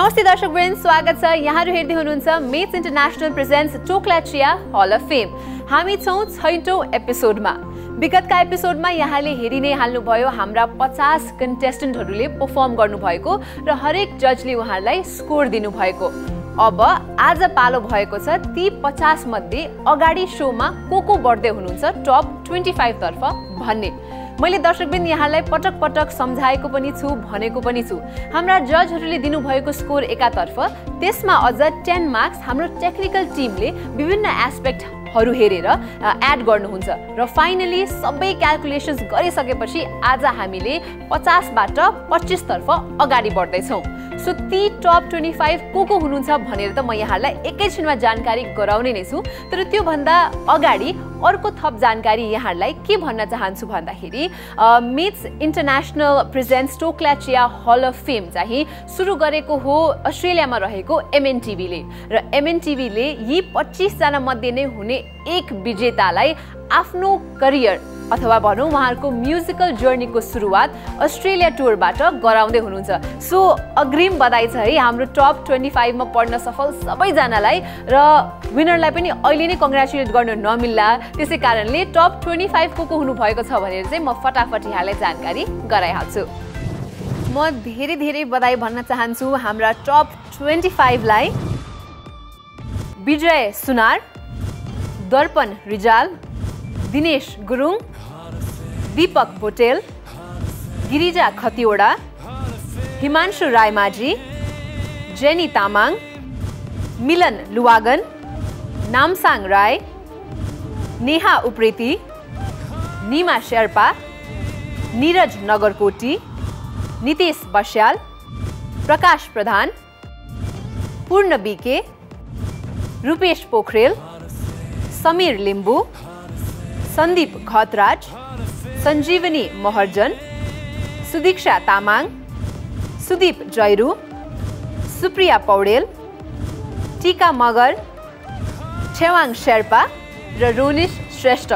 नमस्ते दर्शकवृन्द, स्वागत छ। यहाँहरु हेर्दै हुनुहुन्छ मेट्स इन्टरनेशनल प्रेजेन्ट्स टोक्लाचिया हल अफ फेम। हामी छौं 6औं एपिसोडमा। विगतका एपिसोडमा यहाँले हेरि नै हाल्नुभयो हाम्रा 50 कन्टेस्टेन्टहरुले परफर्म गर्नुभएको र हरेक जजले उहाँलाई स्कोर दिनुभएको। अब आज पालो भएको छ ती 50 मध्ये अगाडि शोमा को बढ्दै हुनुहुन्छ टप 25 तर्फ भन्ने। मैले दर्शकवृन्द यहाँलाई पटक पटक सम्झाएको पनि छु, भनेको पनि छु। हाम्रा जजहरूले दिनुभएको स्कोर एकातर्फ, त्यसमा अझ 10 मार्क्स हाम्रो टेक्निकल टिमले विभिन्न एस्पेक्टहरू हेरेर एड गर्नुहुन्छ र फाइनली सबै क्याल्कुलेसन्स गरिसकेपछि आज हामीले 50 बाट 25 तर्फ अगाडि बढ्दैछौँ। सो ती टप 25 को हुनुहुन्छ भनेर त म यहाँलाई एकैछिनमा जानकारी गराउने नै छु, तर त्यो भन्दा अगाडि अर्को थप जानकारी यहाँलाई के भन्न चाहन्छु भन्दाखेरि मेट्स इन्टरनेशनल प्रेजेन्ट्स टोक्लाचिया हल अफ फेम चाहिँ सुरु गरेको हो अस्ट्रेलियामा रहेको एमएनटिभीले र एमएनटिभीले यी 25 जना मध्ये नै हुने एक विजेतालाई आफ्नो करियर अथवा भनौं उहाँहरूको म्युजिकल जर्नीको सुरुवात अस्ट्रेलिया टुरबाट गराउँदै हुनुहुन्छ। सो अग्रिम बधाई छ है हाम्रो टप 25 मा पढ्न सफल सबैजनालाई, र विनरलाई पनि अहिले नै कङ्ग्रेचुलेट गर्न नमिल्ला। त्यसै कारणले टप 25 को हुनु भएको छ भनेर चाहिँ म फटाफट यहाँलाई जानकारी गराइहाल्छु। म धेरै बधाई भन्न चाहन्छु हाम्रा टप 25 लाई। विजय सुनार, दर्पण रिजाल, दिनेश गुरुङ, दीपक पोटेल, गिरिजा खतिवडा, हिमांशु रायमाझी, जेनी तामाङ, मिलन लुवागन, नामसाङ राय, नेहा उप्रेती, निमा शेर्पा, नीरज नगरकोटी, नितेश बस्याल, प्रकाश प्रधान, पूर्ण बीके, रूपेश पोखरेल, समीर लिम्बू, सन्दीप खतराज, सञ्जीवनी महर्जन, सुदीक्षा तामाङ, सुदीप जैरू, सुप्रिया पौडेल, टीका मगर, छेवाङ शेर्पा र रोनिश श्रेष्ठ।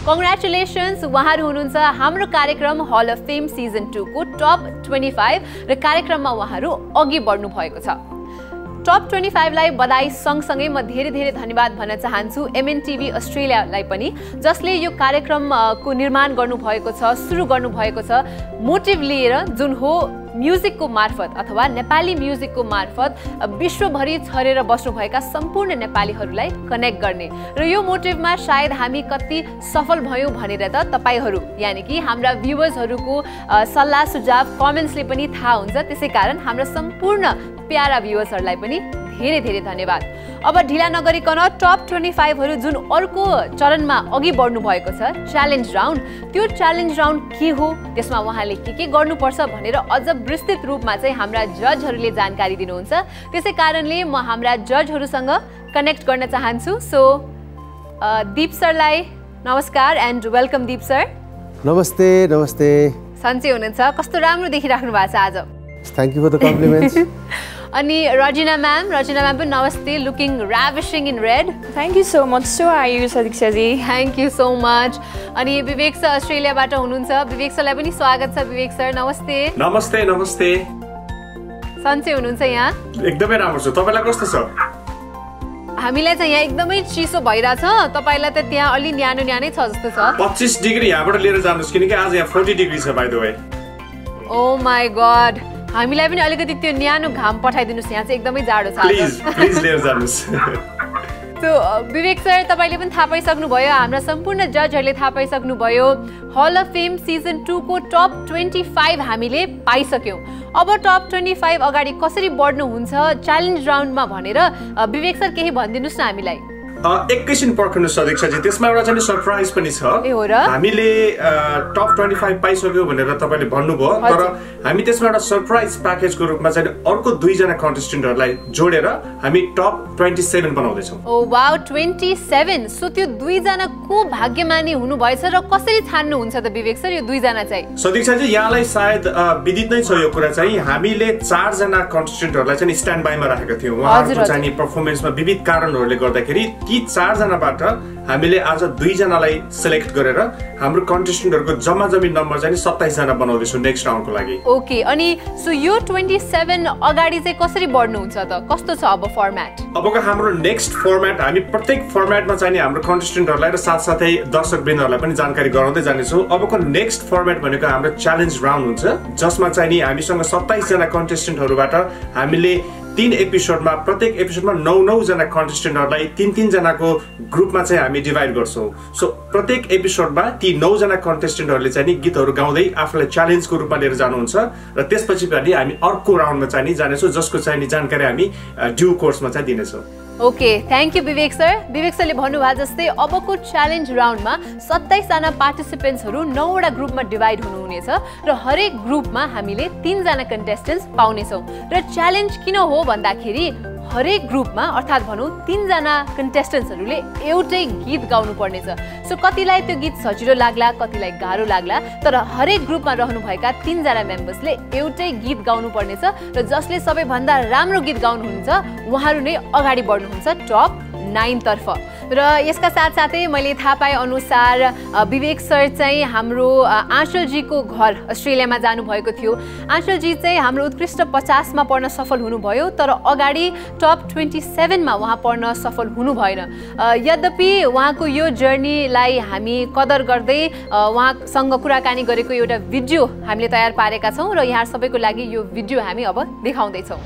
कङ्ग्रेचुलेसन्स, उहाँहरू हुनुहुन्छ हाम्रो कार्यक्रम हल अफ फेम सिजन 2 को टप 25 र कार्यक्रममा उहाँहरू अघि बढ्नु भएको छ। टप 25 लाई बधाई सँगसँगै म धेरै धन्यवाद भन्न चाहन्छु एमएनटिभी अस्ट्रेलियालाई पनि, जसले यो कार्यक्रमको निर्माण गर्नुभएको छ, सुरु गर्नुभएको छ मोटिभ लिएर, जुन हो म्युजिकको मार्फत अथवा नेपाली म्युजिकको मार्फत विश्वभरि छरेर बस्नुभएका सम्पूर्ण नेपालीहरूलाई कनेक्ट गर्ने। र यो मोटिभमा सायद हामी कति सफल भयौँ भनेर त तपाईहरू यानि कि हाम्रा भ्युवर्सहरूको सल्लाह सुझाव कमेन्ट्सले पनि थाहा हुन्छ। त्यसै कारण हाम्रा सम्पूर्ण प्यारा भ्युवर्सहरूलाई पनि धेरै धन्यवाद। अब ढिला नगरिकन टप 25 जुन अर्को चरणमा अघि बढ्नु भएको छ च्यालेन्ज राउन्ड, त्यो च्यालेन्ज राउन्ड के हो, त्यसमा उहाँले के गर्नुपर्छ भनेर अझ विस्तृत रूपमा चाहिँ हाम्रा जजहरूले जानकारी दिनुहुन्छ। त्यसै कारणले म हाम्रा जजहरूसँग कनेक्ट गर्न चाहन्छु। सो दीप सरलाई नमस्कार एन्ड वेलकम। दीप सर नमस्ते। सन्चै हुनुहुन्छ? कस्तो राम्रो देखिराख्नु भएको छ आज। Thank you for the compliments. अनि रजिना म्याम पनि नमस्ते, looking ravishing in red. Thank you so much. So are you, Sadiksha ji? Thank you so much. अनि विवेक सर अस्ट्रेलियाबाट हुनुहुन्छ, विवेक सरलाई पनि स्वागत छ। विवेक सर नमस्ते। नमस्ते। सन्चै हुनुहुन्छ यहाँ? एकदमै राम्रो छ। तपाईलाई कस्तो छ? हामीलाई चाहिँ यहाँ एकदमै चिसो भइरहेछ, तपाईलाई त त्यहाँ अलि न्यानो छ जस्तो छ। 25 डिग्री यहाँबाट लिएर जानुस्, किनकि आज यहाँ 40 डिग्री छ by the way. Oh my god, हामीलाई पनि अलिकति त्यो न्यानो घाम पठाइदिनुस्, यहाँ चाहिँ एकदमै जाडो छ। प्लिज लिएर जानुस्। सो विवेक सर, तपाईले पनि थाहा पाइसक्नु भयो, हाम्रा सम्पूर्ण जजहरूले थाहा पाइसक्नु भयो, हल अफ फेम सिजन 2 को टप 25 हामीले पाइसक्यौं। अब टप 25 अगाडि कसरी बढ्नुहुन्छ च्यालेन्ज राउन्डमा भनेर विवेक सर केही भनिदिनुस् न हामीलाई। एकैछिन पर्खनु सदीक्षा जी, त्यसमा एउटा चाहिँ सरप्राइज पनि छ। हामीले टप 25 पाइसक्यो भनेर तपाईले भन्नुभयो, तर हामी त्यसमा एउटा सरप्राइज प्याकेजको रूपमा चाहिँ अर्को 2 जना कन्टेस्टेन्टहरूलाई जोडेर हामी टप 27 बनाउँदै छौं। ओ वाउ, 27। सो त्यो 2 जना को भाग्यमानी हुनु भएछ र कसरी छान्नु हुन्छ त विवेक सर यो 2 जना चाहिँ? सदीक्षा जी, यहाँलाई सायद विदित नै छ यो कुरा चाहिँ, हामीले 4 जना कन्टेस्टेन्टहरूलाई चाहिँ स्ट्यान्ड बाईमा राखेका थियौं। उहाँहरुको चाहिँ परफर्मेन्समा विविध कारणहरूले गर्दाखेरि ती ती 4 जनाबाट हामीले आज 2 जनालाई सिलेक्ट गरेर हाम्रो कन्टेस्टेन्टहरुको जम्मा जम्मी नम्बर चाहिँ 27 जना बनाउँदै छु नेक्स्ट राउन्डको लागि। ओके, अनि सो यो 27 अगाडि चाहिँ कसरी बढ्नु हुन्छ त? कस्तो छ अब फर्म्याट? अबको हाम्रो नेक्स्ट फर्म्याट हामी प्रत्येक फर्म्याटमा चाहिँ हाम्रो कन्टेस्टेन्टहरुलाई र साथसाथै दर्शकवृन्दहरुलाई पनि जानकारी गराउँदै जानेछौँ। अबको नेक्स्ट फर्म्याट भनेको हाम्रो च्यालेन्ज राउन्ड हुन्छ, जसमा चाहिँ नि हामीसँग 27 जना कन्टेस्टेन्टहरुबाट हामीले 3 एपिसोडमा प्रत्येक एपिसोडमा 9 जना कन्टेस्टेन्टहरुलाई 3 जनाको ग्रुपमा चाहिँ हामी डिभाइड गर्छौं। सो प्रत्येक एपिसोडमा ती 9 जना कन्टेस्टेन्टहरुले चाहिँ नि गीतहरु गाउँदै आफूलाई च्यालेन्जको रूपमा लिएर जानुहुन्छ र त्यसपछि पनि हामी अर्को राउन्डमा चाहिँ नि जानेछौं, जसको चाहिँ नि जानकारी हामी ड्यू कोर्समा चाहिँ दिनेछौं। Okay, thank you Vivek sir. Vivek सरले भन्नुभयो जस्तै अबको च्यालेन्ज राउन्डमा 27 जना पार्टिसिपेन्ट्सहरु 9 वटा ग्रुपमा डिभाइड हुनुहुनेछ र हरेक ग्रुपमा हामीले 3 जना कन्टेस्टेन्ट्स पाउनेछौं। र च्यालेन्ज किन हो भन्दाखेरि हरेक ग्रुपमा अर्थात् भनौं 3 जना कन्टेस्टेन्ट्सहरुले एउटै गीत गाउनु पर्नेछ। सो कतिलाई त्यो गीत सजिलो लाग्ला, कतिलाई गाह्रो लाग्ला, तर हरेक ग्रुपमा रहनुभएका 3 जना मेम्बर्सले एउटै गीत गाउनु पर्नेछ र जसले सबैभन्दा राम्रो गीत गाउनुहुन्छ उहाँहरु नै अगाडि बढ्नुहुन्छ टप 9 तर्फ। र यसका साथसाथै मैले थाहा पाए अनुसार विवेक सर चाहिँ हाम्रो आँचलजीको घर अस्ट्रेलियामा जानुभएको थियो। आँचलजी चाहिँ हाम्रो उत्कृष्ट 50 मा पर्न सफल हुनुभयो, तर अगाडि टप 27 मा उहाँ पर्न सफल हुनु भएन। यद्यपि उहाँको यो जर्नीलाई हामी कदर गर्दै उहाँसँग कुराकानी गरेको एउटा भिडियो हामीले तयार पारेका छौं र यहाँ सबैको लागि यो भिडियो हामी अब देखाउँदै छौं।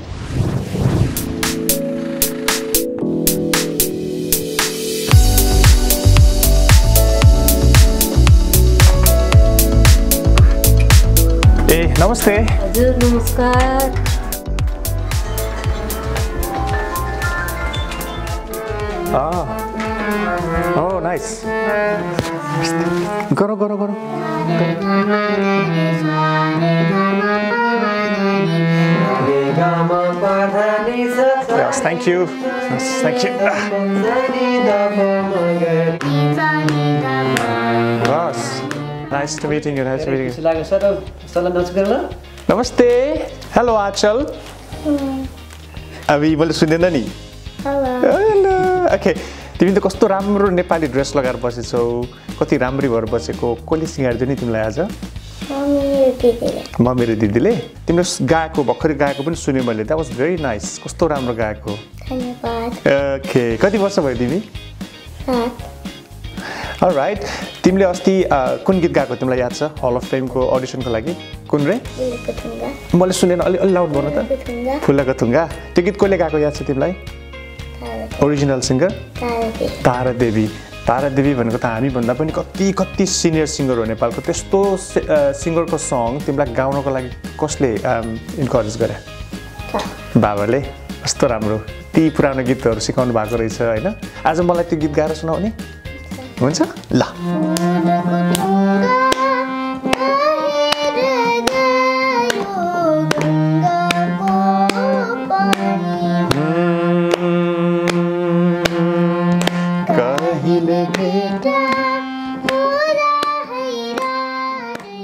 नमस्ते। हजुर नमस्कार। Oh, nice. Goro. Yes, thank you. Yes, thank you. Yes. Nice to meeting you. Nice to meeting you. नमस्ते। हेलो आचल। अभी मैले सुनेन नि। हेलो। ओके, तिमी त कस्तो राम्रो नेपाली ड्रेस लगाएर बसेछौ, कति राम्री भएर बसेको। कसले सिंगार्दियो नि तिमीलाई आज? म मेरो दिदीले। तिमीले गाएको भर्खरै गाएको पनि सुने मैले। That was very nice. कस्तो राम्रो गाएको। धन्यवाद। ओके, कति वर्ष भयो तिमी? 7। अलराइट, तिमीले अस्ति कुन गीत गाएको तिमीलाई याद छ हल अफ फेमको अडिसनको लागि? कुन रे? मैले सुनेन, अलि लाउड गर्नु त। फुलको थुङ्गा। त्यो गीत कसले गाएको याद छ तिमीलाई? ओरिजिनल सिङ्गर तारा देवी। तारा देवी भनेको त हामी भन्दा पनि कति सिनियर सिङ्गर हो नेपालको। त्यस्तो सिङ्गरको सङ तिमीलाई गाउनको लागि कसले इन्करेज गरे? बाबाले। कस्तो राम्रो, ती पुरानो गीतहरू सिकाउनु भएको रहेछ हैन? आज मलाई त्यो गीत गाएर सुनाउने हुन्छ? ल।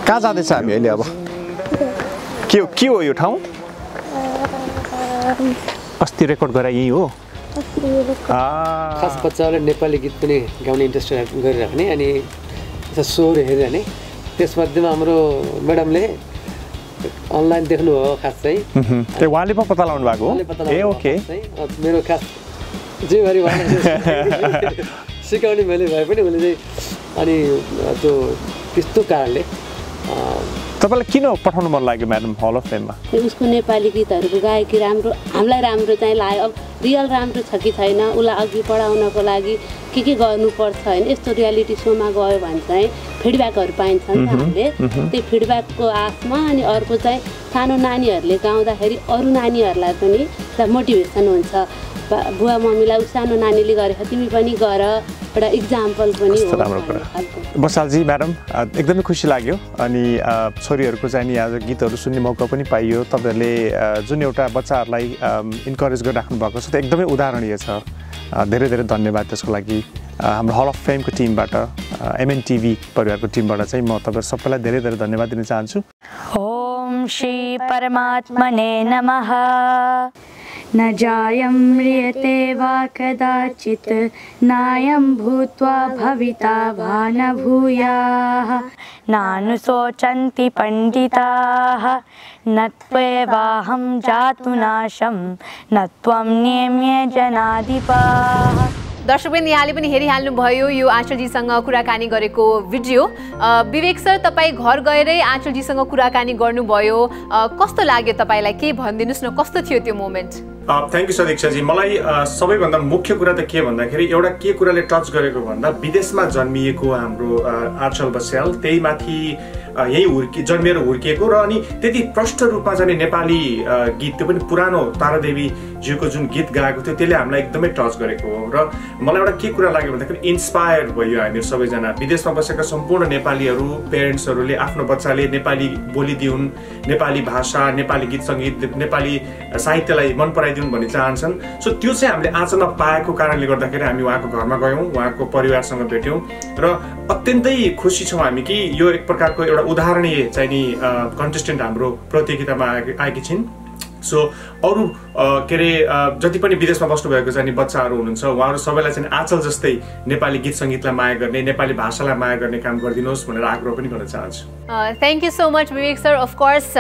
कहाँ जाँदैछ हामी अहिले अब? के हो यो ठाउँ? अस्ति रेकर्ड गरे यही हो? खास बच्चाहरूले नेपाली गीत पनि गाउने इन्ट्रेस्ट गरिराख्ने अनि सोहरू हेरिरहने। त्यसमध्येमा हाम्रो म्याडमले अनलाइन देख्नुभयो खास चाहिँ। त्यो उहाँले पो पत्ता लगाउनु भएको? ए ओके। मेरो खास जिम्मेवारी भएर सिकाउने मैले भए पनि उसले चाहिँ अनि त्यो त्यस्तो कारणले तपाईलाई किन पठाउनु मन लाग्यो म्याडम हल अफ फेममा? उसको नेपाली गीतहरूको गायकी राम्रो, हामीलाई राम्रो चाहिँ लाग्यो। अब रियल राम्रो छ कि छैन, उसलाई अघि बढाउनको लागि के गर्नुपर्छ होइन। यस्तो रियालिटी सोमा गयो भने चाहिँ फिडब्याकहरू पाइन्छ नि त हामीले। त्यो फिडब्याकको आशमा अनि अर्को चाहिँ सानो नानीहरूले गाउँदाखेरि अरू नानीहरूलाई पनि मोटिभेसन हुन्छ। बुवा मम्मीलाई सानो नानीले गरेको तिमी पनि गर, एउटा इक्जाम्पल पनि हो। राम्रो कुरा। बसालजी म्याडम एकदमै खुसी लाग्यो। अनि छोरीहरूको चाहिँ नि आज गीतहरू सुन्ने मौका पनि पाइयो। तपाईँहरूले जुन एउटा बच्चाहरूलाई इन्करेज गरिराख्नु भएको छ त्यो एकदमै उदाहरणीय छ। धेरै धेरै धन्यवाद त्यसको लागि। हाम्रो हल अफ फेमको टिमबाट, MNTV परिवारको टिमबाट चाहिँ म तपाईँहरू सबैलाई धेरै धेरै धन्यवाद दिन चाहन्छु। ओम श्री परमात्मने नमः। न जायं म्रियते वा कदाचित् नायं भूत्वा भविता वा न भूयाः नानुशोचन्ति पण्डिताः न त्वेवाहं जातु नाशं न त्वं नियम्य जनाधिपाः। दर्शकवृन्द यहाँले पनि हेरिहाल्नुभयो यो आँचलजीसँग कुराकानी गरेको भिडियो। विवेक सर तपाईँ घर गएरै आँचलजीसँग कुराकानी गर्नुभयो, कस्तो लाग्यो तपाईँलाई? के भनिदिनुहोस् न, कस्तो थियो त्यो मोमेन्ट? Thank you सदीक्षाजी। मलाई सबैभन्दा मुख्य कुरा त के भन्दाखेरि एउटा के कुराले टच गरेको भन्दा विदेशमा जन्मिएको हाम्रो आँचल बस्याल त्यही माथि यही जन्मिएर हुर्किएको र अनि त्यति प्रष्ट रूपमा चाहिँ नेपाली गीत, त्यो पनि पुरानो तारादेवीज्यूको जुन गीत गाएको थियो त्यसले हामीलाई एकदमै टच गरेको हो। र मलाई एउटा के कुरा लाग्यो भन्दाखेरि इन्सपायर भयो हामीहरू सबैजना। विदेशमा बसेका सम्पूर्ण नेपालीहरू, पेरेन्ट्सहरूले आफ्नो बच्चाले नेपाली बोलिदिउन्, नेपाली भाषा, नेपाली गीत सङ्गीत, नेपाली साहित्यलाई मन पराइदिउन् भन्ने चाहन्छन्। सो त्यो चाहिँ हामीले आँचलमा पाएको कारणले गर्दाखेरि हामी उहाँको घरमा गयौँ, उहाँको परिवारसँग भेट्यौँ र अत्यन्तै खुसी छौँ हामी कि यो एक प्रकारको एउटा उदाहरणीय चाहिँ नि कन्टेस्टेन्ट हाम्रो प्रतियोगितामा आएकी छिन्। सो अरू के अरे जति पनि विदेशमा बस्नुभएको चाहिँ बच्चाहरू हुनुहुन्छ उहाँहरू सबैलाई चाहिँ आँचल जस्तै नेपाली गीत सङ्गीतलाई माया गर्ने, नेपाली भाषालाई माया गर्ने काम गरिदिनुहोस् भनेर आग्रह पनि गर्न चाहन्छु। Thank you so much Vivek sir. Of course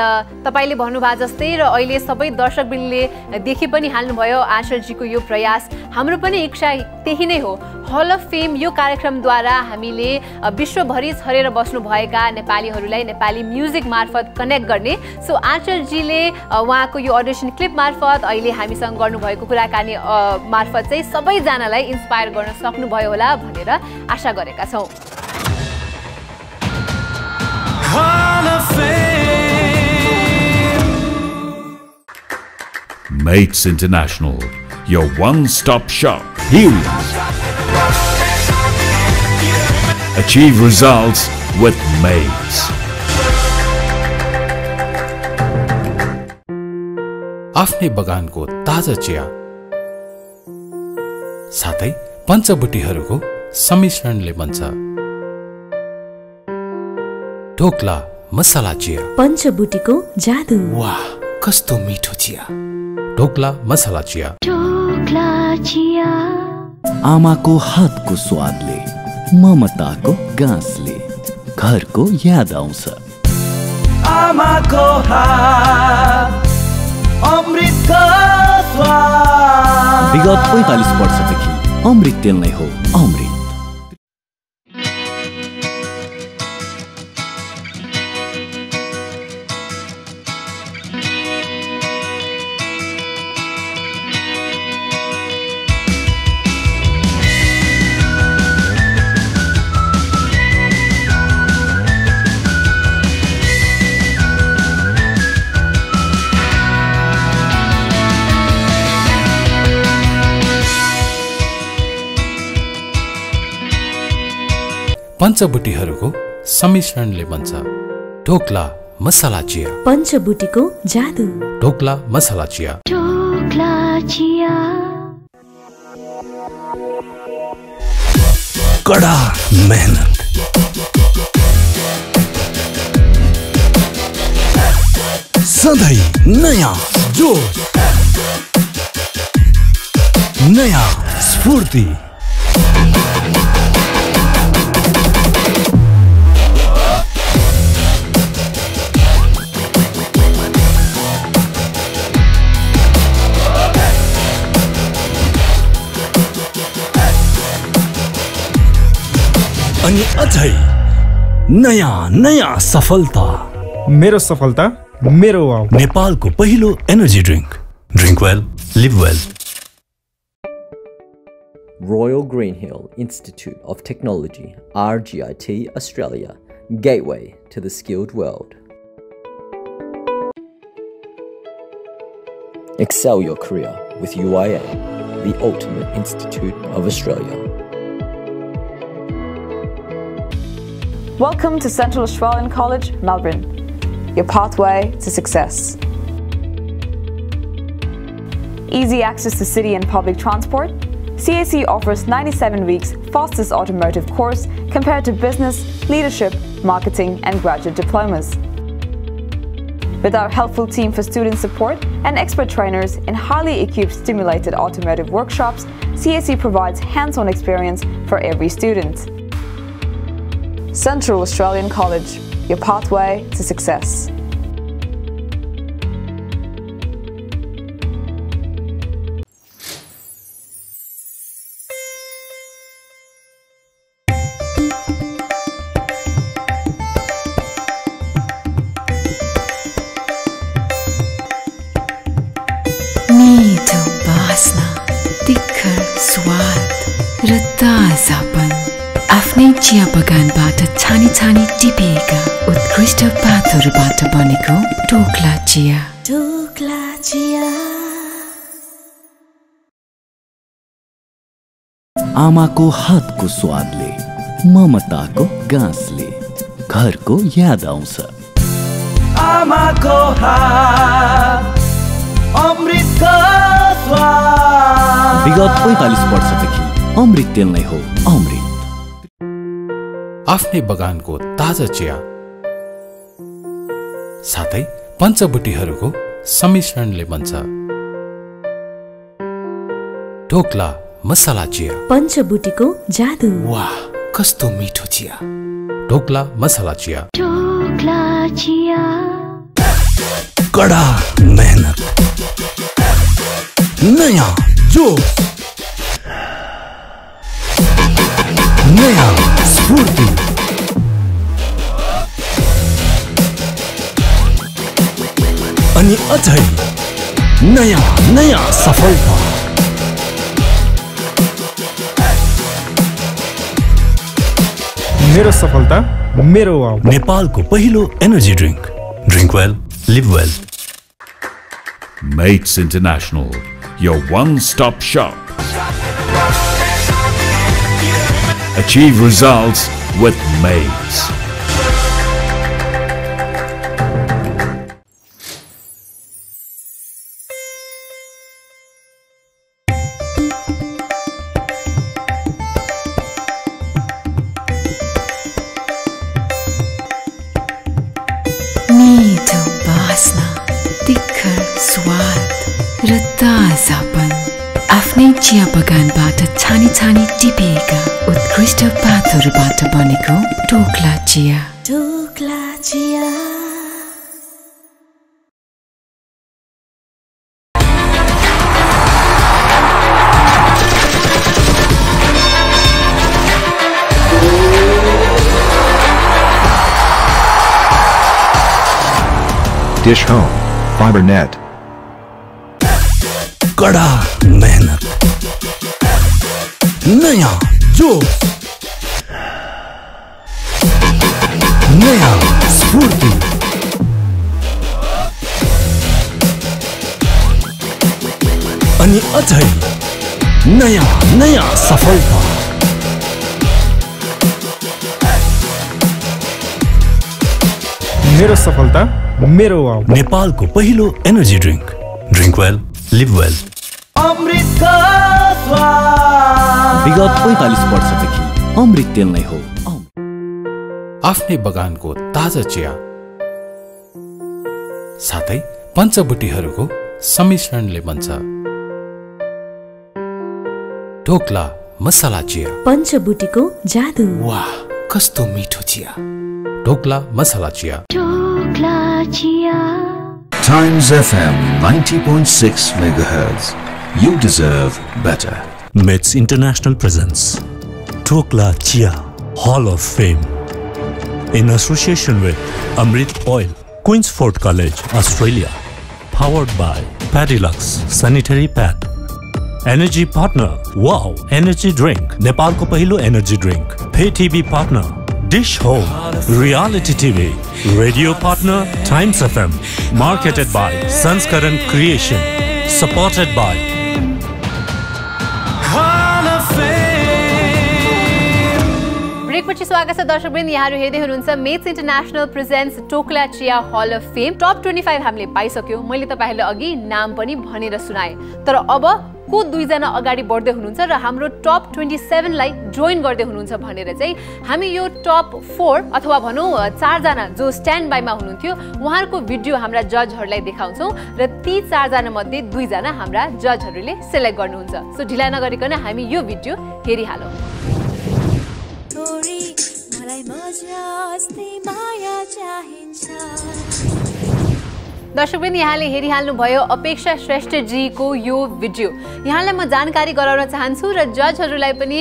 तपाईँले भन्नुभयो जस्तै र अहिले सबै दर्शकवृन्दले देखि पनि हाल्नुभयो आँचलजीको यो प्रयास। हाम्रो पनि इच्छा त्यही नै हो, हल अफ फेम यो कार्यक्रमद्वारा हामीले विश्वभरि छरेर बस्नुभएका नेपालीहरूलाई नेपाली म्युजिक मार्फत कनेक्ट गर्ने। सो आँचलजीले उहाँको यो अडिसन क्लिप मार्फत अहिले हामीसँग गर्नुभएको कुराकानी मार्फत चाहिँ सबैजनालाई इन्स्पायर गर्न सक्नुभयो होला भनेर आशा गरेका छौँ। Mates International, your one-stop shop. Healings. Achieve results with Mates. आफ्नै बगानको ताजा चिया साथै पञ्चबुटीहरूको सम्मिश्रणले बन्छ ढोक्ला मसाला चिया। पञ्चबुटीको जादु। वाह, कस्तो मिठो चिया! ढोक्ला मसाला चिया। ढोक्ला चिया। आमाको हातको स्वादले, ममताको गाँसले घरको याद आउँछ। आमाको हात, अमृतको स्वाद। विगत 45 वर्षदेखि अमृत तेल नै हो अमृत। पञ्चबुटीहरूको सम्मिश्रणले बन्छ ढोक्ला मसाला चिया। पञ्चबुटीको जादु। ढोक्ला मसाला चिया। ढोक्ला चिया। कड़ा मेहनत, सधैँ नयाँ जोश, नयाँ स्फूर्ति। अनि अझै नयाँ नयाँ सफलता। मेरो सफलता मेरो वाउ। नेपालको पहिलो energy drink. Drink well, live well. Royal Greenhill Institute of Technology, RGIT Australia, gateway to the skilled world. Excel your career with UIA, the ultimate institute of Australia. Welcome to Central Australian College, Melbourne, your pathway to success. Easy access to city and public transport, CAC offers 97 weeks fastest automotive course compared to business, leadership, marketing and graduate diplomas. With our helpful team for student support and expert trainers in highly equipped stimulated automotive workshops, CSE provides hands-on experience for every student. Central Australian College, your pathway to success. मिठो बास्ना, तिखर स्वाद र ताजापन आफ्नै चिया बगानबाट छानी छानी टिपिएका उत्कृष्ट पातहरूबाट बनेको टोक्ला चिया। टोक्ला चिया। आमाको हातको स्वादले, ममताको गाँसले घरको याद आउँछ। आमाको हात अमृतको स्वाद। विगत 45 वर्षदेखि अमृत तेल नै हो अमृत। आफ्नै बगानको ताजा चिया साथै पञ्चबुटीहरूको सम्मिश्रणले बन्छ ढोक्ला मसाला चिया। पञ्चबुटीको जादु। वाह, कस्तो मिठो चिया। ढोक्ला मसाला चिया। ढोक्ला चिया। कड़ा मेहनत, नया जोश, नया स्फूर्ति, अनि अझै नया नया सफलता। मेरो सफलता मेरो वाउ। नेपालको पहिलो energy drink. Drink well, live well. Mates International, your one-stop shop. Achieve results with Mates. मिठो बास्ना, तिखर स्वाद र ताजापन आफ्नै चिया बगानबाट छानी छानी टिपिएका उत्कृष्ट पातहरूबाट बनेको टोक्ला चिया। टोक्ला चिया। Dish Home Fiber Net. कड़ा मेहनत, नया जोश, नया स्फूर्ति, अनि अझै नया नया सफलता। मेरो सफलता मेरो वाउ। नेपालको पहिलो energy drink. Drink well, live well. अमृतको स्वाद। विगत 45 वर्षदेखि अमृत तेल नै हो। आफ्नै बगानको ताजा चिया साथै पञ्चबुटीहरूको सम्मिश्रणले बन्छ ढोक्ला मसाला चिया। पञ्चबुटीको जादु। वाह, कस्तो मिठो चिया। ढोक्ला मसाला चिया। ढोक्ला चिया। Times FM 90.6 MHz. You deserve better. Mates International presents Dhokla Chia Hall of Fame in association with Amrit Oil, Queensford College, Australia. Powered by Padilux Sanitary Pad. Energy partner Wow Energy Drink, Nepalko पहिलो energy drink. Pay TV partner Dish Home, Reality TV, radio partner Times FM, marketed by Sanskaran Creation, supported by ब्रेकपछि एकपटि स्वागत छ दर्शकवृन्द, यहाँहरू हेर्दै हुनुहुन्छ mats international presents Tokla चिया हल of fame. Top 25 हामीले पाइसक्यौँ। मैले तपाईँहरूलाई अघि नाम पनि भनेर सुनाएँ, तर अब को 2 जना अगाडि बढ्दै हुनुहुन्छ र हाम्रो टप 27 लाई जोइन गर्दै हुनुहुन्छ भनेर चाहिँ हामी यो टप 4 अथवा भनौँ 4 जना जो स्ट्यान्ड बाईमा हुनुहुन्थ्यो उहाँहरूको भिडियो हाम्रा जजहरूलाई देखाउँछौँ र ती 4 जना मध्ये 2 जना हाम्रा जजहरूले सेलेक्ट गर्नुहुन्छ। सो ढिला नगरिकन हामी यो भिडियो हेरिहालौँ। दर्शकवृन्द, यहाँले हेरिहाल्नुभयो अपेक्षा श्रेष्ठजीको यो भिडियो। यहाँलाई म जानकारी गराउन चाहन्छु र जजहरूलाई पनि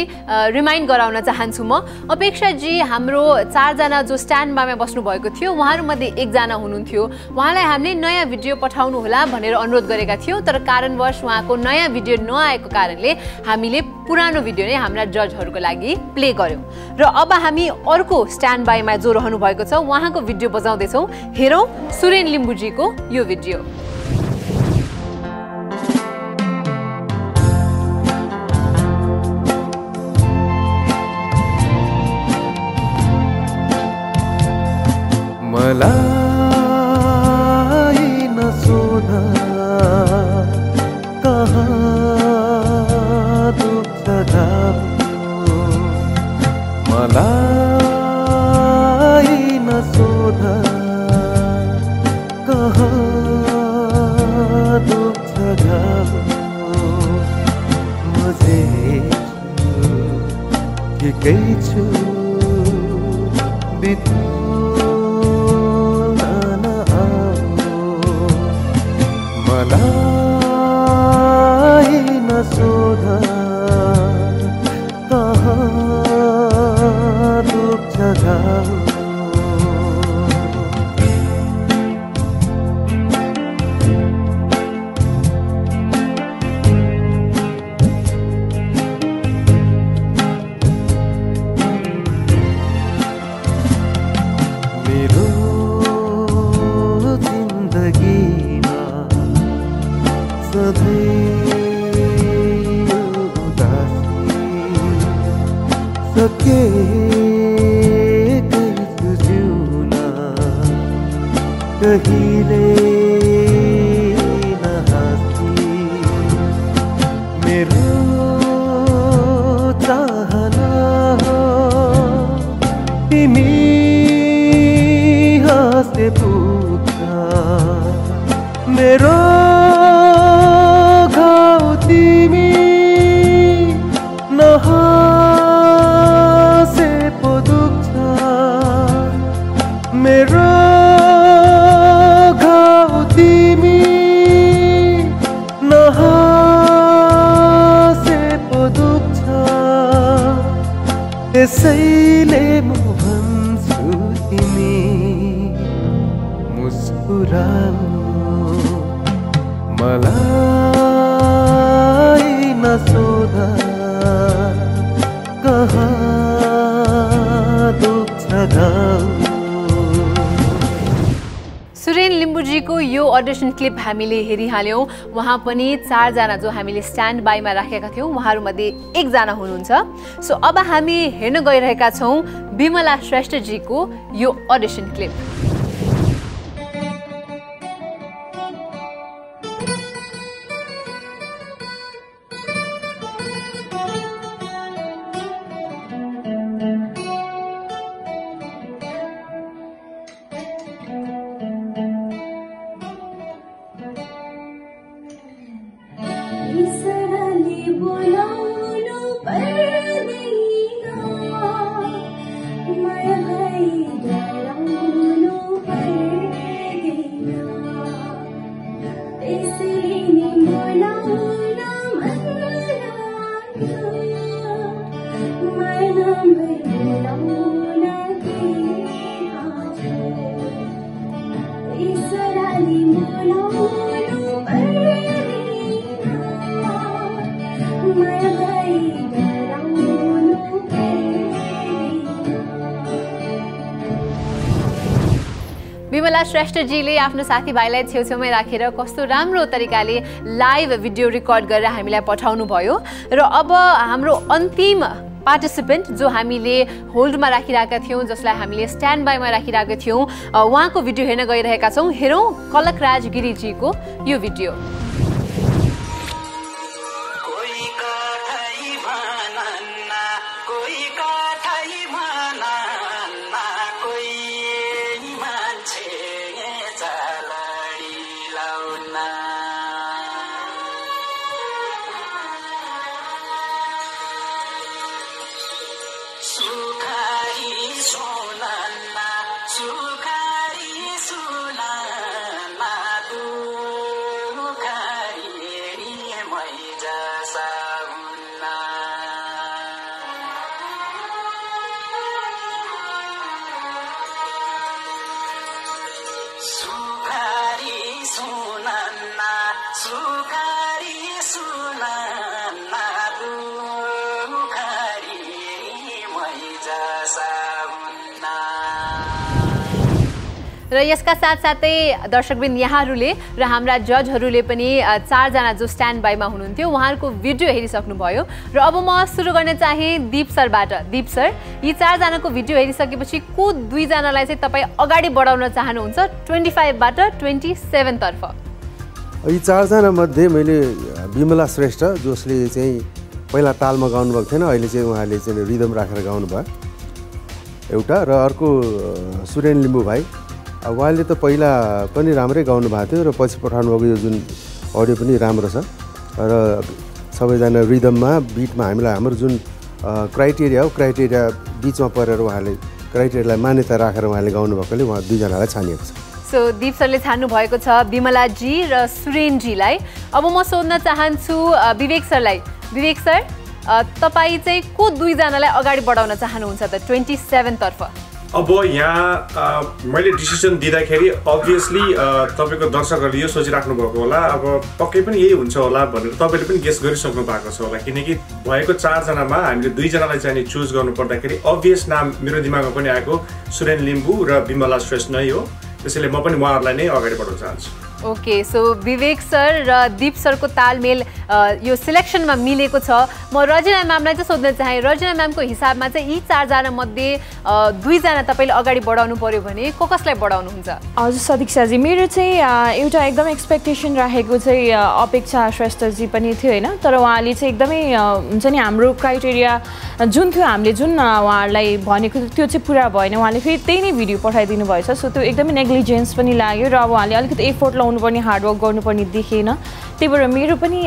रिमाइन्ड गराउन चाहन्छु। म अपेक्षाजी हाम्रो 4 जना जो स्ट्यान्ड बाईमा बस्नु भएको थियो उहाँहरूमध्ये 1 जना हुनुहुन्थ्यो। उहाँलाई हामीले नयाँ भिडियो पठाउनु होला भनेर अनुरोध गरेका थियौँ, तर कारणवश उहाँको नयाँ भिडियो नआएको कारणले हामीले पुरानो भिडियो नै हाम्रा जजहरूको लागि प्ले गर्यौँ। र अब हामी अर्को स्ट्यान्ड बाईमा जो रहनु भएको छ उहाँको भिडियो बजाउँदैछौँ। हेरौँ सुरेन लिम्बुजीको यो भिडियो। मलाई नसोधा कहाँ दुख्छ घाउ, मलाई नसोधा कहाँ दुख्छ घाउ, म चाहिँ ठिकै छु मलाई नसोधा कहाँ दुख्छ घाउ, मेरो जिन्दगीमा सकेकै छु जिउन कहिले नहाँसी, मेरो चाहना हो तिमी हाँसे पुग्छ, मेरो घाउ तिमी नहाँसे पो दुख्छ, मेरो घाउ तिमी नहाँसे पो दुख्छ, त्यसैले म भन्छु तिमी मुस्कुराऊ, मलाई नसोधा कहाँ दुख्छ घाउ। सुरेन लिम्बुजीको यो अडिसन क्लिप हामीले हेरिहाल्यौँ। उहाँ पनि 4 जना जो हामीले स्ट्यान्ड बाईमा राखेका थियौँ उहाँहरूमध्ये 1 जना हुनुहुन्छ। सो अब हामी हेर्न गइरहेका छौँ विमला श्रेष्ठजीको यो अडिसन क्लिप। विमला श्रेष्ठजीले आफ्नो साथीभाइलाई छेउछेउमै राखेर कस्तो राम्रो तरिकाले लाइभ भिडियो रेकर्ड गरेर हामीलाई पठाउनु भयो। र अब हाम्रो अन्तिम पार्टिसिपेन्ट जो हामीले होल्डमा राखिरहेका थियौँ, जसलाई हामीले स्ट्यान्ड बाईमा राखिरहेका थियौँ, उहाँको भिडियो हेर्न गइरहेका छौँ। हेरौँ कलकराज गिरीजीको यो भिडियो। र यसका साथसाथै दर्शकवृन्द यहाँहरूले र हाम्रा जजहरूले पनि 4 जना जो स्ट्यान्ड बाईमा हुनुहुन्थ्यो उहाँहरूको भिडियो हेरिसक्नुभयो। र अब म सुरु गर्न चाहे दीप सरबाट। दीप सर, यी 4 जनाको भिडियो हेरिसकेपछि को 2 जनालाई चाहिँ तपाईँ अगाडि बढाउन चाहनुहुन्छ 25 बाट 27 तर्फ? यी 4 जना मध्ये मैले विमला श्रेष्ठ जसले चाहिँ पहिला तालमा गाउनु भएको थिएन, अहिले चाहिँ उहाँले चाहिँ रिदम राखेर गाउनु भयो एउटा, र अर्को सुरेन लिम्बू भाइ, उहाँले त पहिला पनि राम्रै गाउनु भएको थियो र पछि पठाउनु भएको यो जुन अडियो पनि राम्रो छ। र सबैजना रिदममा बिटमा हामीलाई हाम्रो जुन क्राइटेरिया हो, क्राइटेरिया बिचमा परेर उहाँले क्राइटेरियालाई मान्यता राखेर उहाँले गाउनु भएकोले उहाँ 2 जनालाई छानिएको छ। सो दीप सरले छान्नु भएको छ विमलाजी र सुरेनजीलाई। अब म सोध्न चाहन्छु विवेक सरलाई। विवेक सर, तपाईँ चाहिँ को 2 जनालाई अगाडि बढाउन चाहनुहुन्छ त 27 तर्फ? अब यहाँ मैले डिसिसन दिँदाखेरि अभियसली तपाईँको दर्शकहरूले यो सोचिराख्नु भएको होला, अब पक्कै पनि यही हुन्छ होला भनेर तपाईँले पनि गेस गरिसक्नु भएको छ होला, किनकि भएको 4 जनामा हामीले 2 जनालाई चाहिँ चुज गर्नु पर्दाखेरि अभियस नाम मेरो दिमागमा पनि आएको सुरेन लिम्बू र विमला श्रेष्ठ नै हो, त्यसैले म पनि उहाँहरूलाई नै अगाडि बढाउन चाहन्छु। ओके, सो विवेक सर र दीप सरको तालमेल यो सिलेक्सनमा मिलेको छ। म रजना म्यामलाई चाहिँ सोध्न चाहेँ, रजना म्यामको हिसाबमा चाहिँ यी 4 जना मध्ये 2 जना तपाईँले अगाडि बढाउनु पर्यो भने कसलाई बढाउनुहुन्छ? हजुर सदिक्षाजी, मेरो चाहिँ एउटा एकदम एक्सपेक्टेसन राखेको चाहिँ अपेक्षा श्रेष्ठजी पनि थियो होइन, तर उहाँले चाहिँ एकदमै हुन्छ नि हाम्रो क्राइटेरिया जुन थियो हामीले जुन उहाँहरूलाई भनेको त्यो चाहिँ पुरा भएन, उहाँले फेरि त्यही नै भिडियो पठाइदिनु भएछ। सो त्यो एकदमै नेग्लिजेन्स पनि लाग्यो र अब उहाँले अलिकति एफोर्ट लाउनुपर्ने हार्डवर्क गर्नुपर्ने देखेन। त्यही भएर मेरो पनि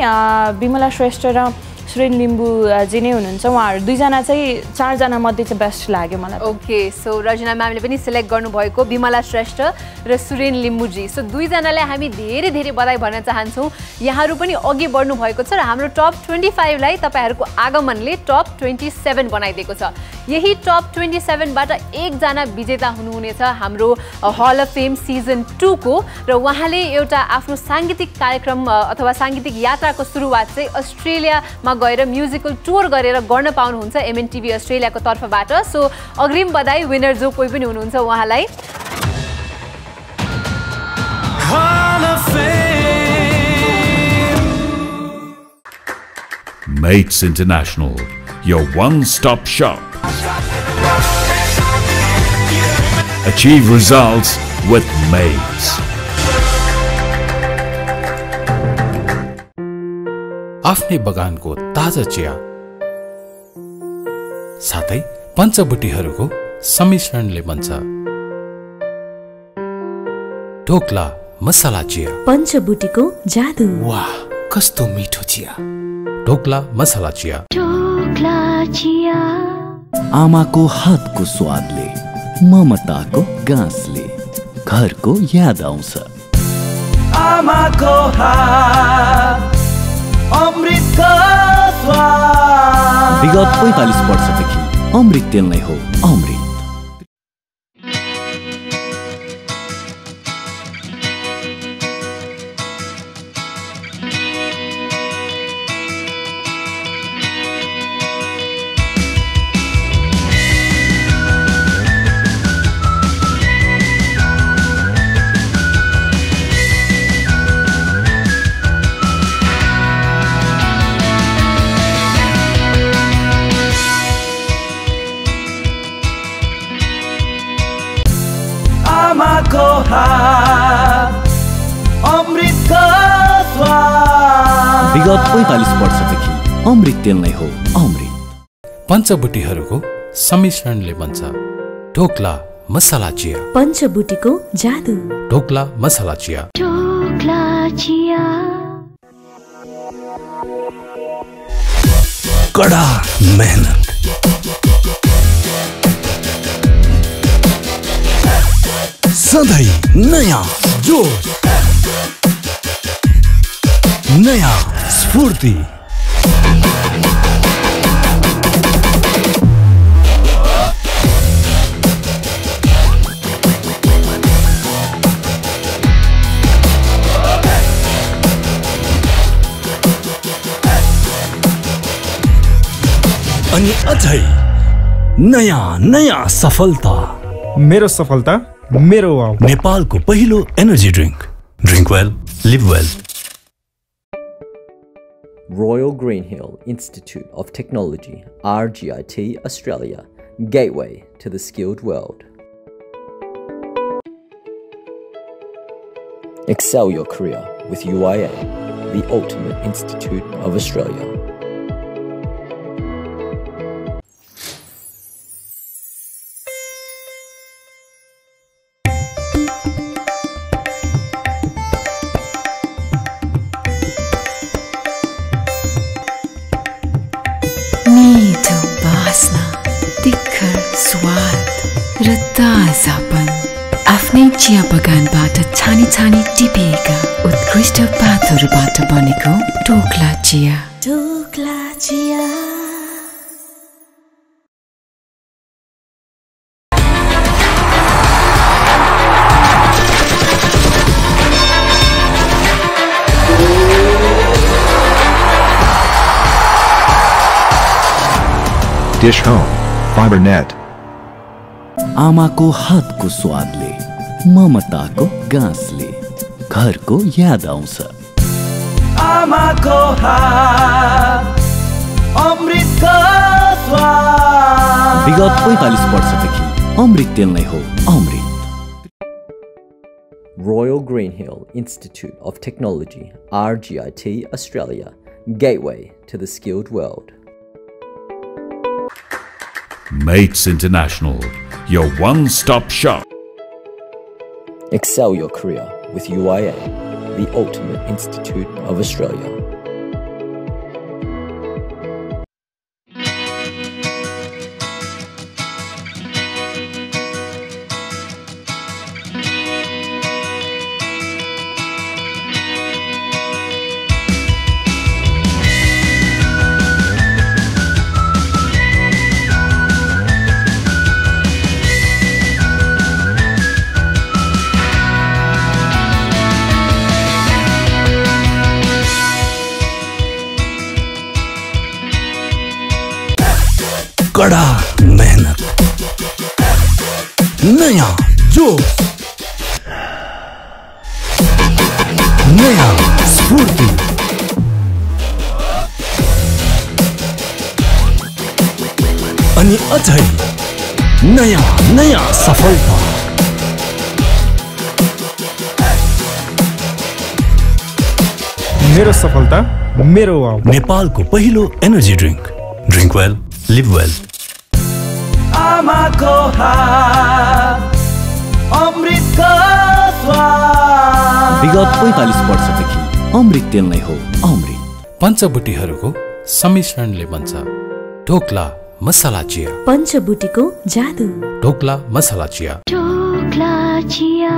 विमला श्रेष्ठ र सुरेन लिम्बूजी नै हुनुहुन्छ, उहाँहरू 2 जना चाहिँ 4 जना मध्ये चाहिँ बेस्ट लाग्यो मलाई। ओके, सो रजना म्यामले पनि सिलेक्ट गर्नुभएको विमला श्रेष्ठ र सुरेन लिम्बूजी। सो 2 जनालाई हामी धेरै धेरै बधाई भन्न चाहन्छौँ। यहाँहरू पनि अघि बढ्नु भएको छ र हाम्रो टप 25 लाई तपाईँहरूको आगमनले टप 27 बनाइदिएको छ। यही टप 27 बाट 1 जना विजेता हुनुहुनेछ हाम्रो हल अफ फेम सिजन 2 को, र उहाँले एउटा आफ्नो साङ्गीतिक कार्यक्रम अथवा साङ्गीतिक यात्राको सुरुवात चाहिँ अस्ट्रेलियामा गएर म्युजिकल टुर गरेर गर्न पाउनुहुन्छ MNTV अस्ट्रेलियाको तर्फबाट। सो अग्रिम बधाई विनर जो कोही पनि हुनुहुन्छ उहाँलाई। Mates International, your one-stop shop. Achieve results with Mates. आफ्नै बगानको ताजा चिया साथै पञ्चबुटीहरूको सम्मिश्रणले बन्छ ढोक्ला मसाला चिया। पञ्चबुटीको जादु। वाह, कस्तो मिठो चिया! ढोक्ला मसाला चिया। ढोक्ला चिया। आमाको हातको स्वादले, ममताको गाँसले घरको याद आउँछ। आमाको हात अमृतको स्वाद। विगत 45 वर्षदेखि अमृत तेल नै हो अमृत। विगत 45 वर्षदेखि अमृत तेल नै हो अमृत। पञ्चबुटीहरूको सम्मिश्रणले बन्छ ढोक्ला मसाला चिया। पञ्चबुटीको जादु ढोक्ला मसाला चिया। ढोक्ला चिया। कड़ा मेहनत, सधैँ नयाँ जोश, नयाँ स्फूर्ति। अनि अझै नयाँ नयाँ सफलता। मेरो सफलता मेरो वाउ। नेपालको पहिलो energy drink. Drink well, live well. Royal Green Hill Institute of Technology, RGIT Australia, gateway to the skilled world. Excel your career with UIA, the ultimate institute of Australia. मिठो बास्ना, तिखर स्वाद र ताजापन। आफ्नै चिया बगानबाट छानी छानी टिपेका उत्कृष्ट पातहरूबाट बनेको ढोक्ला चिया। ढोक्ला चिया। Dish Home, FiberNet. आमाको हातको स्वादले, ममताको गाँसले घरको याद आउँछ। आमाको हात, अमृतको स्वाद। विगत 45 वर्षदेखि अमृत तेल नै हो अमृत। Royal Green Hill Institute of Technology, RGIT Australia, gateway to the skilled world. Mates International, your one-stop shop. Excel your career with UIA, the ultimate institute of Australia. कड़ा मेहनत, नयाँ जोश, नयाँ स्फूर्ति। अनि अझै नयाँ नयाँ सफलता। मेरो सफलता मेरो वाउ। नेपालको पहिलो energy drink. Drink well, live well. आमाको हात, अमृतको स्वाद। विगत 45 वर्षदेखि अमृत तेल नै हो अमृत। पञ्चबुटीहरूको सम्मिश्रणले बन्छ ढोक्ला मसाला चिया। पञ्चबुटीको जादु ढोक्ला मसाला चिया। ढोक्ला चिया।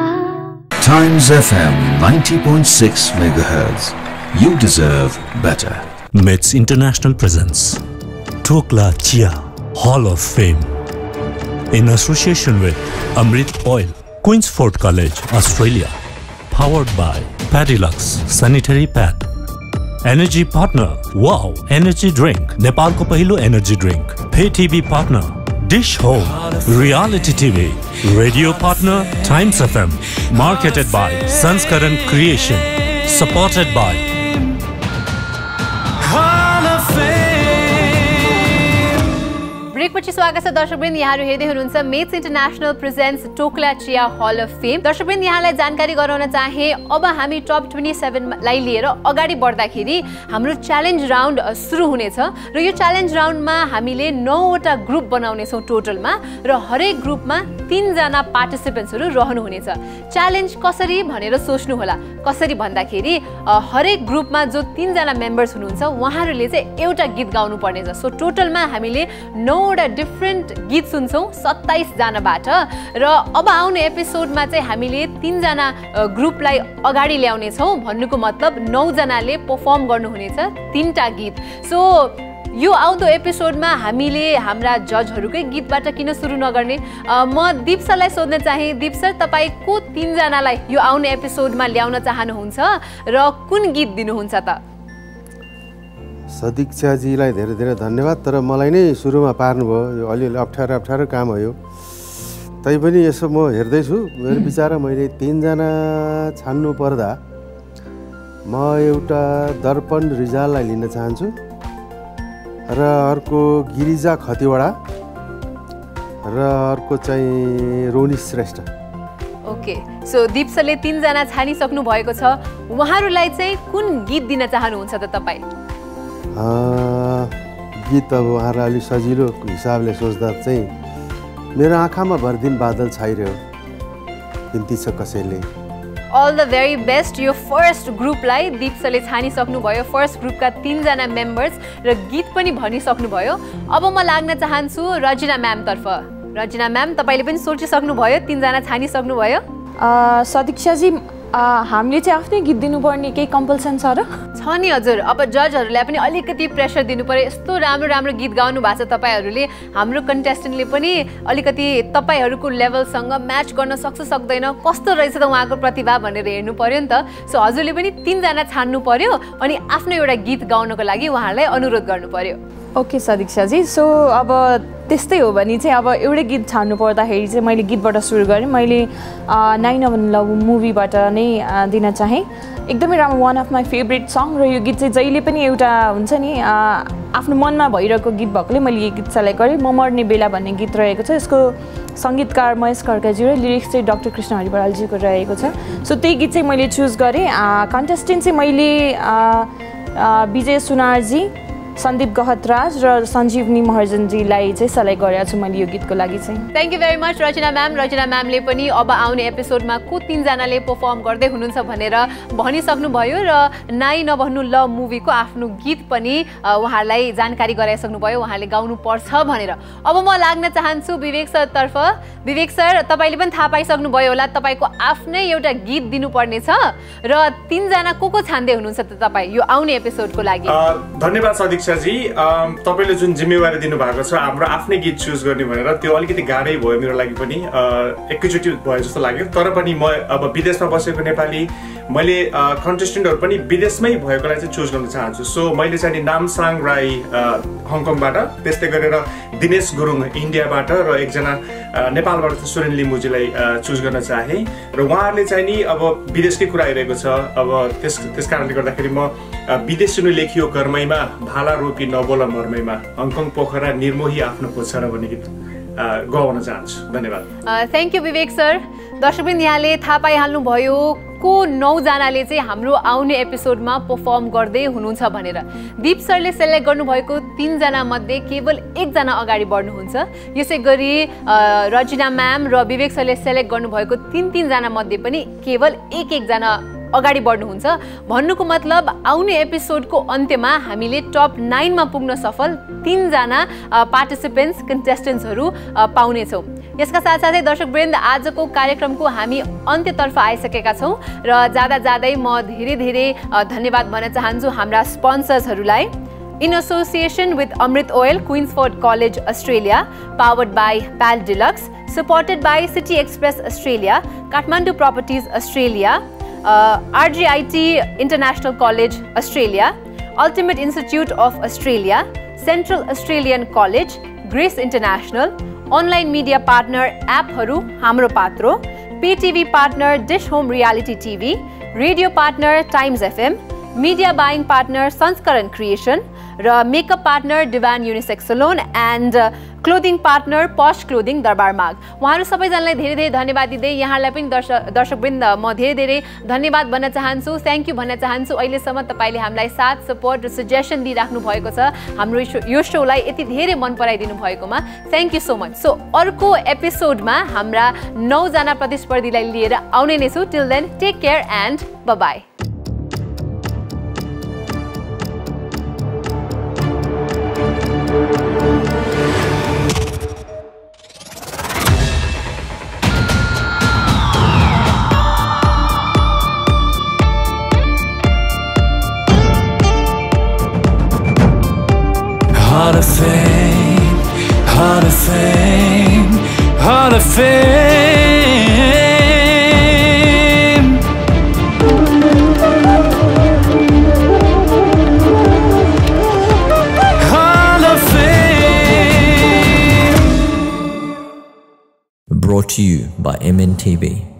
Times FM 90.6 MHz. You deserve better. Mets International presents Dhokla Chia Hall of Fame in association with Amrit Oil, Queensford College, Australia. Powered by Padilux Sanitary Pad. Energy partner Wow Energy Drink, Nepal ko pahilo energy drink. Pay TV partner Dish Home, Reality TV. Radio partner Times FM. Marketed by Sanskaran Creation. Supported by ब्रेकपछि स्वागत छ दर्शकवृन्द, यहाँहरू हेर्दै हुनुहुन्छ mats international presents Tokla चिया हल of fame. दर्शकवृन्द, यहाँलाई जानकारी गराउन चाहे अब हामी टप 27 लाई लिएर अगाडि बढ्दाखेरि हाम्रो च्यालेन्ज राउन्ड सुरु हुनेछ र यो च्यालेन्ज राउन्डमा हामीले 9 वटा ग्रुप बनाउनेछौँ टोटलमा र हरेक ग्रुपमा 3 जना पार्टिसिपेन्ट्सहरू रहनुहुनेछ। च्यालेन्ज कसरी भनेर सोच्नु होला। कसरी भन्दाखेरि हरेक ग्रुपमा जो 3 जना मेम्बर्स हुनुहुन्छ उहाँहरूले चाहिँ एउटा गीत गाउनु पर्नेछ। सो टोटलमा हामीले 9 वटा डिफ्रेन्ट गीत सुन्छौँ 27 जनाबाट र अब आउने एपिसोडमा चाहिँ हामीले 3 जना ग्रुपलाई अगाडि ल्याउने छौँ। भन्नुको मतलब 9 जनाले परफर्म गर्नुहुनेछ 3टा गीत। सो यो आउँदो एपिसोडमा हामीले हाम्रा जजहरूकै गीतबाट किन सुरु नगर्ने, म दीप सरलाई सोध्न चाहे। दीप सर, तपाईँ को 3 जनालाई यो आउने एपिसोडमा ल्याउन चाहनुहुन्छ र कुन गीत दिनुहुन्छ त? सदिक्षाजीलाई धेरै धेरै धन्यवाद। तर मलाई नै सुरुमा पार्नुभयो, यो अलिअलि अप्ठ्यारो काम हो यो। तैपनि यसो म हेर्दैछु, मेरो विचार मैले 3 जना छान्नु पर्दा म एउटा दर्पण रिजाललाई लिन चाहन्छु र अर्को गिरिजा खतिवडा र अर्को चाहिँ रोनी श्रेष्ठ। ओके, सो दीप सरले 3 जना छानिसक्नु भएको छ। उहाँहरूलाई चाहिँ कुन गीत दिन चाहनुहुन्छ त तपाईँ? गीत अब उहाँलाई अलिक सजिलो हिसाबले सोच्दा चाहिँ मेरो आँखामा भरदिन बादल छाइरह्यो, बिन्ती छ कसैले। All the very best. यो फर्स्ट ग्रुपलाई दीप सरले छानिसक्नुभयो, फर्स्ट ग्रुपका 3 जना मेम्बर्स र गीत पनि भनिसक्नुभयो। अब म लाग्न चाहन्छु रजिना म्यामतर्फ। रजिना म्याम, तपाईँले पनि सोचिसक्नुभयो, 3 जना छानिसक्नुभयो? सदिक्षाजी, हामीले चाहिँ आफ्नै गीत दिनुपर्ने केही कम्पल्सन छ र? छ नि हजुर। अब जजहरूलाई पनि अलिकति प्रेसर दिनु पर्यो। यस्तो राम्रो राम्रो गीत गाउनु भएको छ तपाईँहरूले, हाम्रो कन्टेस्टेन्टले पनि अलिकति तपाईँहरूको लेभलसँग म्याच गर्न सक्छ सक्दैन, कस्तो रहेछ त उहाँको प्रतिभा भनेर हेर्नु पर्यो नि त। सो हजुरले पनि 3 जना छान्नु पर्यो अनि आफ्नो एउटा गीत गाउनको लागि उहाँहरूलाई अनुरोध गर्नु पर्यो। ओके सदिक्षाजी, सो अब त्यस्तै हो भने चाहिँ अब एउटै गीत छान्नु पर्दाखेरि चाहिँ मैले गीतबाट सुरु गरेँ। मैले 9 of Love मुभीबाट नै दिन चाहेँ। एकदमै राम्रो, one of my favourite song र यो गीत चाहिँ जहिले पनि एउटा हुन्छ नि आफ्नो मनमा भइरहेको गीत भएकोले मैले यो गीत सेलेक्ट गरेँ। म मर्ने बेला भन्ने गीत रहेको छ। यसको सङ्गीतकार महेश खड्काजी र लिरिक्स चाहिँ डाक्टर कृष्ण हरिबरालजीको रहेको छ। सो त्यही गीत चाहिँ मैले चुज गरेँ। कन्टेस्टेन्ट चाहिँ मैले विजय सुनारजी, सन्दीप गहतराज र सञ्जीवनी महर्जनजीलाई चाहिँ सेलेक्ट गरेको छु मैले यो गीतको लागि चाहिँ। Thank you very much Rachna ma'am. Rachna म्यामले पनि अब आउने एपिसोडमा को 3 जनाले परफर्म गर्दै हुनुहुन्छ भनेर भनिसक्नुभयो र नाइ नभन्नु ल मुभीको आफ्नो गीत पनि उहाँहरूलाई जानकारी गराइसक्नुभयो, उहाँले गाउनु पर्छ भनेर। अब म लाग्न चाहन्छु विवेक सरतर्फ। विवेक सर, तपाईँले पनि थाहा पाइसक्नुभयो होला तपाईँको आफ्नै एउटा गीत दिनुपर्ने छ र 3 जना को छान्दै हुनुहुन्छ त तपाईँ यो आउने एपिसोडको लागि? धन्यवाद सदिक्षाजी। तपाईँले जुन जिम्मेवारी दिनुभएको छ हाम्रो आफ्नै गीत चुज गर्ने भनेर, त्यो अलिकति गाह्रै भयो मेरो लागि पनि, एकैचोटि भयो जस्तो लाग्यो। तर पनि म अब विदेशमा बसेको नेपाली, मैले कन्टेस्टेन्टहरू पनि विदेशमै भएकोलाई चाहिँ चुज गर्न चाहन्छु। सो मैले चाहिँ नामसाङ राई हङकङबाट, त्यस्तै गरेर दिनेश गुरुङ इन्डियाबाट र एकजना नेपालबाट सुरेन लिम्बुजीलाई चुज गर्न चाहेँ। र उहाँहरूले चाहिँ नि अब विदेशकै कुरा आइरहेको छ। अब त्यस कारणले गर्दाखेरि म विदेशी लेखियो कर्मैमा, भाला रोपी नबोल मर्मैमा, हङकङ पोखरा निर्मोही आफ्नो पोछरा भन्ने गीत गाउन चाहन्छु। धन्यवाद। Thank you Vivek sir. दर्शकवृन्द, यहाँले थाहा पाइहाल्नुभयो को 9 जनाले चाहिँ हाम्रो आउने एपिसोडमा परफर्म गर्दै हुनुहुन्छ भनेर। दीप सरले सेलेक्ट गर्नुभएको 3 जना मध्ये केवल 1 जना अगाडि बढ्नुहुन्छ। यसै गरी रजिना म्याम र विवेक सरले सेलेक्ट गर्नुभएको 3 जना मध्ये पनि केवल 1 जना अगाडि बढ्नुहुन्छ। भन्नुको मतलब आउने एपिसोडको अन्त्यमा हामीले टप 9 मा पुग्न सफल 3 जना पार्टिसिपेन्ट्स कन्टेस्टेन्ट्सहरू पाउनेछौँ। यसका साथसाथै दर्शकवृन्द, आजको कार्यक्रमको हामी अन्त्यतर्फ आइसकेका छौँ र जाँदै म धेरै धेरै धन्यवाद भन्न चाहन्छु हाम्रा स्पोन्सर्सहरूलाई। In association with Amrit Oil, Queensford College, Australia, powered by PAL Deluxe, supported by City Express Australia, Kathmandu Properties Australia, RGIT International College, Australia, Ultimate Institute of Australia, Central Australian College, Grace International, online media partner App-haru Hamro Patro, Pay TV partner Dish Home Reality TV, radio partner Times FM, media buying partner Sanskaran Creation, र makeup partner Diwan unisex salon and clothing partner posh clothing दरबारमाग। उहाँहरू सबैजनालाई धेरै धेरै धन्यवाद दिँदै यहाँलाई पनि दर्शकवृन्द म धेरै धेरै धन्यवाद भन्न चाहन्छु, थ्याङ्क यू भन्न चाहन्छु। अहिलेसम्म तपाईँले हामीलाई साथ सपोर्ट र सजेसन दिइराख्नु भएको छ, हाम्रो यो शोलाई यति धेरै मन पराइदिनु भएकोमा thank you so much. So अर्को एपिसोडमा हाम्रा 9 जना प्रतिस्पर्धीलाई लिएर आउने नै छु। Till then take care and bye. Hall of Fame, Hall of Fame, Hall of Fame. Hall of Fame. Brought to you by MNTV.